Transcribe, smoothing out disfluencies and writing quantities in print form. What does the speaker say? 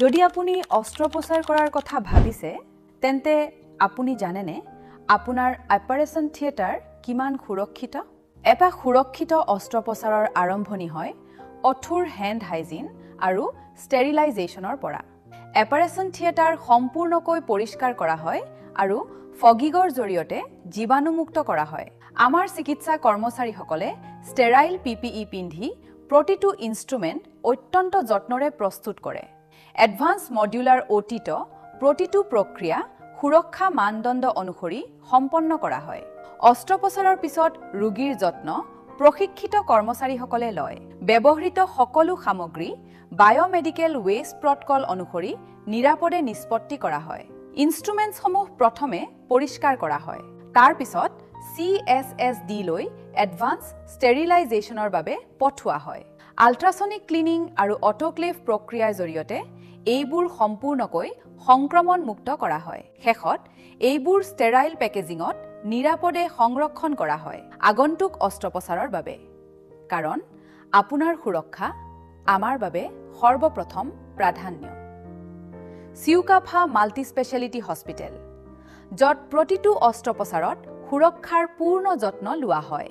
যদি আপুনি অস্ত্ৰোপচাৰ কৰাৰ কথা ভাবিছে তেন্তে আপুনি জানেনে আপোনাৰ অপাৰেশ্যন থিয়েটাৰ কিমান সুৰক্ষিত? এটা সুৰক্ষিত অস্ত্ৰোপচাৰৰ আৰম্ভণি হয় কঠোৰ হেণ্ড হাইজিন আৰু ষ্টেৰিলাইজেশ্যনৰ পৰা। অপাৰেশ্যন থিয়েটাৰ সম্পূৰ্ণকৈ পৰিষ্কাৰ কৰা হয় আৰু ফগিঙৰ জৰিয়তে জীৱাণুমুক্ত কৰা হয়। আমাৰ চিকিৎসা কৰ্মচাৰীসকলে ষ্টেৰাইল পিপিই পিন্ধি প্ৰতিটো ইনষ্ট্ৰুমেণ্ট অত্যন্ত যত্নৰে প্ৰস্তুত কৰে। এডভান্স মডুলাৰ অটিত প্ৰতিটো প্ৰক্ৰিয়া সুৰক্ষা মানদণ্ড অনুসৰি সম্পন্ন কৰা হয়। অস্ত্ৰোপচাৰৰ পিছত ৰোগীৰ যত্ন প্ৰশিক্ষিত কৰ্মচাৰীসকলে লয়। ব্যৱহৃত সকলো সামগ্ৰী বায়োমেডিকেল ৱেষ্ট প্ৰটকল অনুসৰি নিৰাপদে নিষ্পত্তি কৰা হয়। ইনষ্ট্ৰুমেণ্টসমূহ প্ৰথমে পৰিষ্কাৰ কৰা হয়। তাৰ পিছত CSSD লৈ এডভান্স ষ্টেৰিলাইজেশ্যনৰ বাবে পঠোৱা হয়। আল্ট্ৰাছনিক ক্লিনিং আৰু অটোক্লেভ প্ৰক্ৰিয়াৰ জৰিয়তে এইবোৰ সম্পূৰ্ণকৈ সংক্ৰমণমুক্ত কৰা হয়। শেষত এইবোৰ ষ্টেৰাইল পেকেজিঙত নিৰাপদে সংৰক্ষণ কৰা হয় আগন্তুক অস্ত্ৰোপচাৰৰ বাবে। কাৰণ আপোনাৰ সুৰক্ষা আমাৰ বাবে সৰ্বপ্ৰথম প্ৰাধান্য। চিউকাফা মাল্টিস্পেচিয়েলিটি হস্পিটেল, য'ত প্ৰতিটো অস্ত্ৰোপচাৰত সুৰক্ষাৰ পূৰ্ণ যত্ন লোৱা হয়।